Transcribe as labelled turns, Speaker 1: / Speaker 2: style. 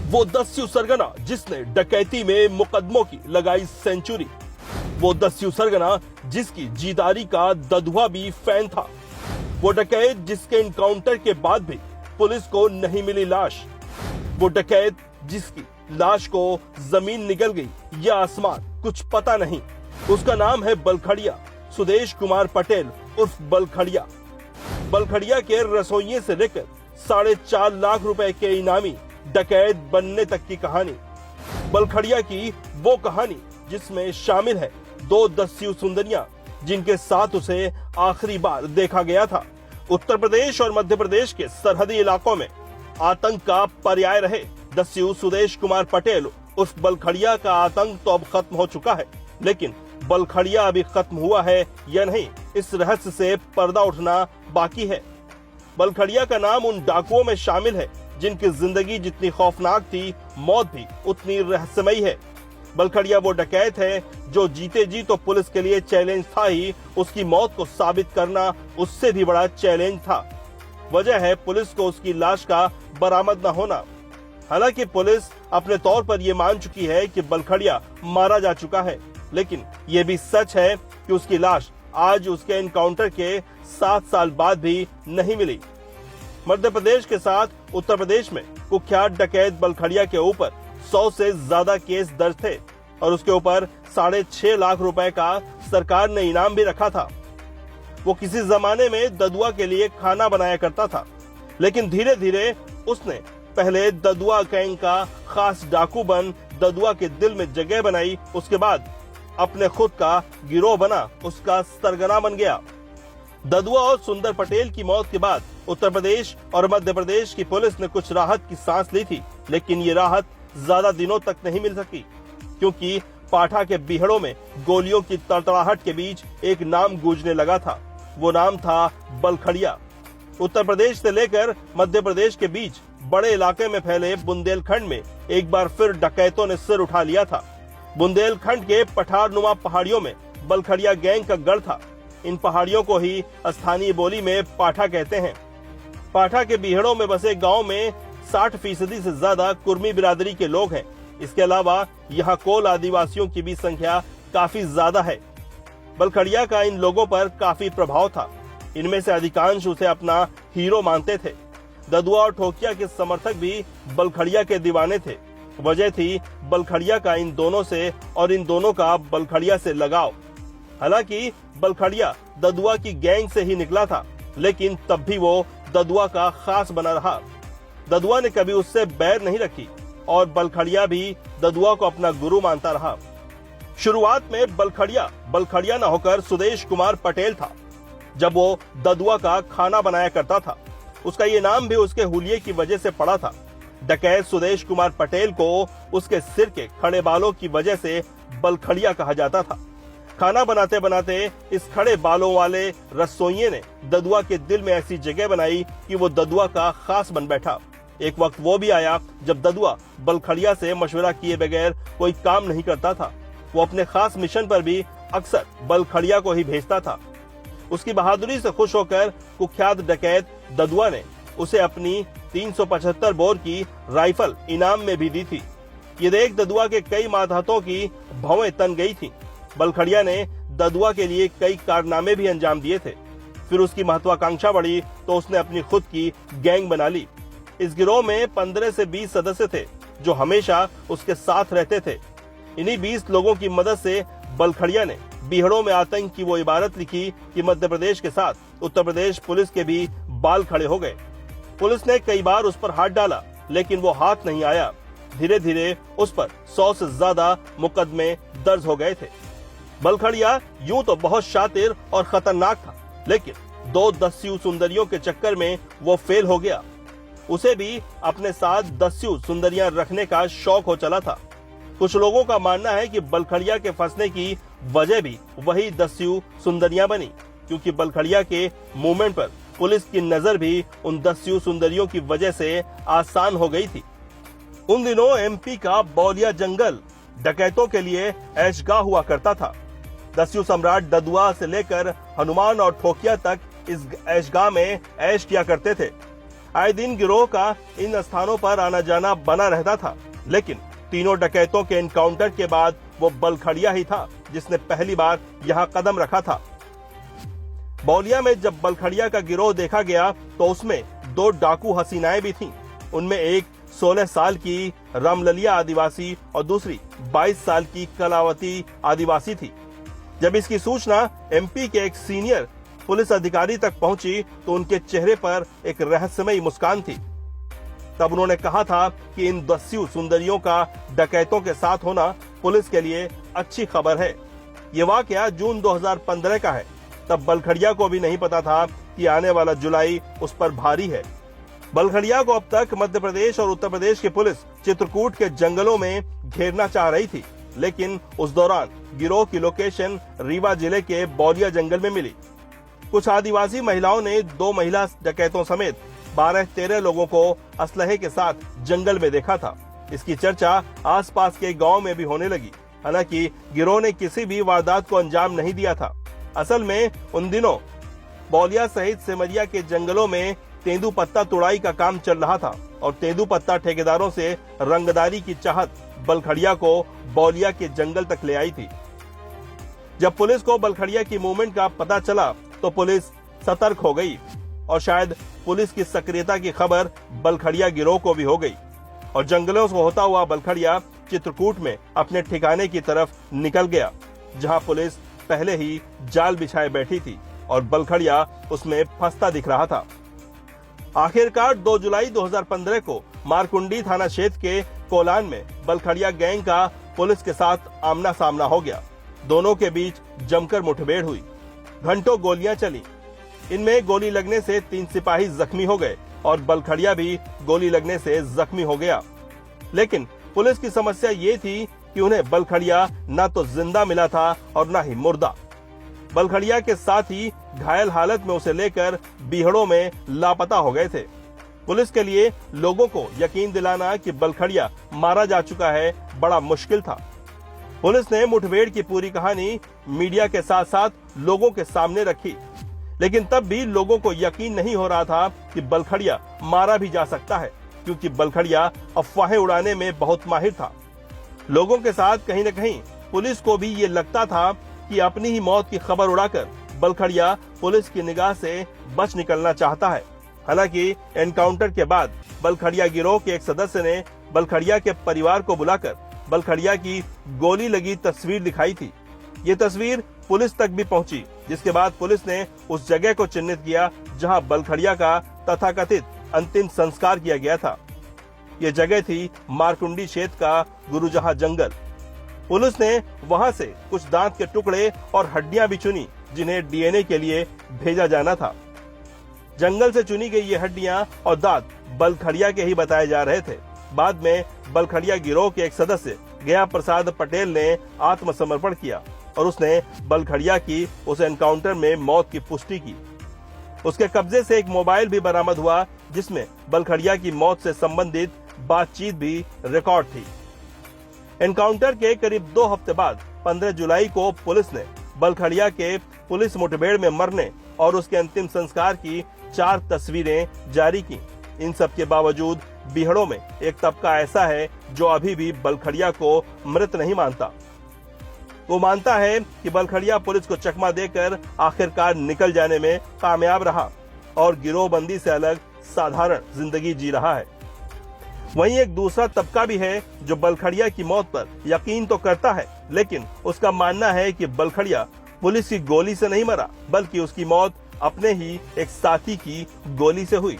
Speaker 1: वो दस्यु सरगना जिसने डकैती में मुकदमों की लगाई सेंचुरी। वो दस्यु सरगना जिसकी जीदारी का ददुआ भी फैन था। वो डकैत जिसके इनकाउंटर के बाद भी पुलिस को नहीं मिली लाश। वो डकैत जिसकी लाश को जमीन निगल गई या आसमान, कुछ पता नहीं। उसका नाम है बलखड़िया सुदेश कुमार पटेल उर्फ बलखड़िया। बलखड़िया के रसोइये से लेकर 4.5 लाख रुपए के इनामी डकैत बनने तक की कहानी। बलखड़िया की वो कहानी जिसमें शामिल है 2 दस्यु सुंदरियां जिनके साथ उसे आखिरी बार देखा गया था। उत्तर प्रदेश और मध्य प्रदेश के सरहदी इलाकों में आतंक का पर्याय रहे दस्यु सुदेश कुमार पटेल उर्फ बलखड़िया का आतंक तो अब खत्म हो चुका है, लेकिन बलखड़िया अभी खत्म हुआ है या नहीं, इस रहस्य से पर्दा उठना बाकी है। बलखड़िया का नाम उन डाकुओं में शामिल है जिनकी जिंदगी जितनी खौफनाक थी, मौत भी उतनी रहस्यमयी है। बलखड़िया वो डकैत है जो जीते जी तो पुलिस के लिए चैलेंज था ही, उसकी मौत को साबित करना उससे भी बड़ा चैलेंज था। वजह है पुलिस को उसकी लाश का बरामद न होना। हालांकि पुलिस अपने तौर पर यह मान चुकी है कि बलखड़िया मारा जा चुका है, लेकिन यह भी सच है कि उसकी लाश आज उसके एनकाउंटर के 7 साल बाद भी नहीं मिली। मध्य प्रदेश के साथ उत्तर प्रदेश में कुख्यात डकैत बलखड़िया के ऊपर 100 से ज्यादा केस दर्ज थे और उसके ऊपर 6.5 लाख रुपए का सरकार ने इनाम भी रखा था। वो किसी जमाने में ददुआ के लिए खाना बनाया करता था, लेकिन धीरे धीरे उसने पहले ददुआ गैंग का खास डाकू बन ददुआ के दिल में जगह बनाई। उसके बाद अपने खुद का गिरोह बना, उसका सरगना बन गया। ददुआ और सुंदर पटेल की मौत के बाद उत्तर प्रदेश और मध्य प्रदेश की पुलिस ने कुछ राहत की सांस ली थी, लेकिन ये राहत ज्यादा दिनों तक नहीं मिल सकी, क्योंकि पाठा के बीहड़ों में गोलियों की तड़तड़ाहट के बीच एक नाम गूंजने लगा था। वो नाम था बलखड़िया। उत्तर प्रदेश से लेकर मध्य प्रदेश के बीच बड़े इलाके में फैले बुंदेलखंड में एक बार फिर डकैतों ने सिर उठा लिया था। बुंदेलखंड के पठारनुमा पहाड़ियों में बलखड़िया गैंग का गढ़ था। इन पहाड़ियों को ही स्थानीय बोली में पाठा कहते हैं। पाठा के बीहड़ों में बसे गांव में 60% से ज्यादा कुर्मी बिरादरी के लोग हैं। इसके अलावा यहाँ कोल आदिवासियों की भी संख्या काफी ज्यादा है। बलखड़िया का इन लोगों पर काफी प्रभाव था। इनमें से अधिकांश उसे अपना हीरो मानते थे। ददुआ और ठोकिया के समर्थक भी बलखड़िया के दीवाने थे। वजह थी बलखड़िया का इन दोनों से और इन दोनों का बलखड़िया से लगाव। हालांकि बलखड़िया ददुआ की गैंग से ही निकला था, लेकिन तब भी वो ददुआ का खास बना रहा। ददुआ ने कभी उससे बैर नहीं रखी और बलखड़िया भी ददुआ को अपना गुरु मानता रहा। शुरुआत में बलखड़िया न होकर सुदेश कुमार पटेल था। जब वो ददुआ का खाना बनाया करता था, उसका ये नाम भी उसके हुलिये की वजह से पड़ा था। डकैत सुदेश कुमार पटेल को उसके सिर के खड़े बालों की वजह से बलखड़िया कहा जाता था। खाना बनाते बनाते इस खड़े बालों वाले रसोइये ने ददुआ के दिल में ऐसी जगह बनाई कि वो ददुआ का खास बन बैठा। एक वक्त वो भी आया जब ददुआ बलखड़िया से मशवरा किए बगैर कोई काम नहीं करता था। वो अपने खास मिशन पर भी अक्सर बलखड़िया को ही भेजता था। उसकी बहादुरी से खुश होकर कुख्यात डकैत ददुआ ने उसे अपनी 375 बोर की राइफल इनाम में भी दी थी। ये देख ददुआ के कई मातहतों की भौवें तन गई थी। बलखड़िया ने ददुआ के लिए कई कारनामे भी अंजाम दिए थे। फिर उसकी महत्वाकांक्षा बढ़ी तो उसने अपनी खुद की गैंग बना ली। इस गिरोह में 15 से 20 सदस्य थे जो हमेशा उसके साथ रहते थे। इन्हीं 20 लोगों की मदद से बलखड़िया ने बीहड़ों में आतंक की वो इबारत लिखी कि मध्य प्रदेश के साथ उत्तर प्रदेश पुलिस के भी बाल खड़े हो गए। पुलिस ने कई बार उस पर हाथ डाला, लेकिन वो हाथ नहीं आया। धीरे धीरे उस पर 100 से ज्यादा मुकदमे दर्ज हो गए थे। बलखड़िया यूं तो बहुत शातिर और खतरनाक था, लेकिन 2 दस्यु सुंदरियों के चक्कर में वो फेल हो गया। उसे भी अपने साथ दस्यु सुंदरियां रखने का शौक हो चला था। कुछ लोगों का मानना है कि बलखड़िया के फंसने की वजह भी वही दस्यु सुंदरियां बनी, क्योंकि बलखड़िया के मूवमेंट पर पुलिस की नजर भी उन दस्यु सुंदरियों की वजह से आसान हो गई थी। उन दिनों एमपी का बौलिया जंगल डकैतों के लिए ऐशगाह हुआ करता था। दस्यु सम्राट ददुआ से लेकर हनुमान और ठोकिया तक इस ऐशगाह में ऐश किया करते थे। आए दिन गिरोह का इन स्थानों पर आना जाना बना रहता था, लेकिन तीनों डकैतों के एनकाउंटर के बाद वो बलखड़िया ही था जिसने पहली बार यहाँ कदम रखा था। बौलिया में जब बलखड़िया का गिरोह देखा गया तो उसमें 2 डाकू हसीनाएं भी थीं। उनमें एक 16 साल की रामललिया आदिवासी और दूसरी 22 साल की कलावती आदिवासी थी। जब इसकी सूचना एमपी के एक सीनियर पुलिस अधिकारी तक पहुंची तो उनके चेहरे पर एक रहस्यमयी मुस्कान थी। तब उन्होंने कहा था कि इन दस्यु सुंदरियों का डकैतों के साथ होना पुलिस के लिए अच्छी खबर है। ये वाकया जून 2015 का है। तब बलखड़िया को भी नहीं पता था कि आने वाला जुलाई उस पर भारी है। बलखड़िया को अब तक मध्य प्रदेश और उत्तर प्रदेश की पुलिस चित्रकूट के जंगलों में घेरना चाह रही थी, लेकिन उस दौरान गिरोह की लोकेशन रीवा जिले के बौलिया जंगल में मिली। कुछ आदिवासी महिलाओं ने 2 महिला डकैतों समेत 12-13 लोगों को असलहे के साथ जंगल में देखा था। इसकी चर्चा आसपास के गांव में भी होने लगी। हालांकि गिरोह ने किसी भी वारदात को अंजाम नहीं दिया था। असल में उन दिनों बौलिया सहित सिमरिया के जंगलों में तेंदू पत्ता तुड़ाई का काम चल रहा था और तेंदू पत्ता ठेकेदारों से रंगदारी की चाहत बलखड़िया को बौलिया के जंगल तक ले आई थी। जब पुलिस को बलखड़िया की मूवमेंट का पता चला तो पुलिस सतर्क हो गई और शायद पुलिस की सक्रियता की खबर बलखड़िया गिरोह को भी हो गई और जंगलों से होता हुआ बलखड़िया चित्रकूट में अपने ठिकाने की तरफ निकल गया, जहां पुलिस पहले ही जाल बिछाए बैठी थी और बलखड़िया उसमें फंसता दिख रहा था। आखिरकार 2 जुलाई 2015 को मारकुंडी थाना क्षेत्र के कोलान में बलखड़िया गैंग का पुलिस के साथ आमना सामना हो गया। दोनों के बीच जमकर मुठभेड़ हुई। घंटों गोलियां चली। इनमें गोली लगने से 3 सिपाही जख्मी हो गए और बलखड़िया भी गोली लगने से जख्मी हो गया। लेकिन पुलिस की समस्या ये थी कि उन्हें बलखड़िया न तो जिंदा मिला था और न ही मुर्दा। बलखड़िया के साथ ही घायल हालत में उसे लेकर बीहड़ों में लापता हो गए थे। पुलिस के लिए लोगों को यकीन दिलाना कि बलखड़िया मारा जा चुका है बड़ा मुश्किल था। पुलिस ने मुठभेड़ की पूरी कहानी मीडिया के साथ साथ लोगों के सामने रखी, लेकिन तब भी लोगों को यकीन नहीं हो रहा था कि बलखड़िया मारा भी जा सकता है, क्योंकि बलखड़िया अफवाहें उड़ाने में बहुत माहिर था। लोगों के साथ कहीं न कहीं पुलिस को भी ये लगता था कि अपनी ही मौत की खबर उड़ाकर बलखड़िया पुलिस की निगाह से बच निकलना चाहता है। हालांकि एनकाउंटर के बाद बलखड़िया गिरोह के एक सदस्य ने बलखड़िया के परिवार को बुलाकर बलखड़िया की गोली लगी तस्वीर दिखाई थी। ये तस्वीर पुलिस तक भी पहुंची, जिसके बाद पुलिस ने उस जगह को चिन्हित किया जहां बलखड़िया का तथाकथित अंतिम संस्कार किया गया था। ये जगह थी मारकुंडी क्षेत्र का गुरुजहां जंगल। पुलिस ने वहां से कुछ दांत के टुकड़े और हड्डियां भी चुनी, जिन्हें डीएनए के लिए भेजा जाना था। जंगल से चुनी गई ये हड्डियां और दांत बलखड़िया के ही बताए जा रहे थे। बाद में बलखड़िया गिरोह के एक सदस्य गया प्रसाद पटेल ने आत्मसमर्पण किया और उसने बलखड़िया की उस एनकाउंटर में मौत की पुष्टि की। उसके कब्जे से एक मोबाइल भी बरामद हुआ, जिसमें बलखड़िया की मौत से संबंधित बातचीत भी रिकॉर्ड थी। एनकाउंटर के करीब 2 हफ्ते बाद 15 जुलाई को पुलिस ने बलखड़िया के पुलिस मुठभेड़ में मरने और उसके अंतिम संस्कार की 4 तस्वीरें जारी की। इन सब के बावजूद बीहड़ों में एक तबका ऐसा है जो अभी भी बलखड़िया को मृत नहीं मानता। वो मानता है कि बलखड़िया पुलिस को चकमा देकर आखिरकार निकल जाने में कामयाब रहा और गिरोहबंदी से अलग साधारण जिंदगी जी रहा है। वहीं एक दूसरा तबका भी है जो बलखड़िया की मौत पर यकीन तो करता है, लेकिन उसका मानना है कि बलखड़िया पुलिस की गोली से नहीं मरा, बल्कि उसकी मौत अपने ही एक साथी की गोली से हुई।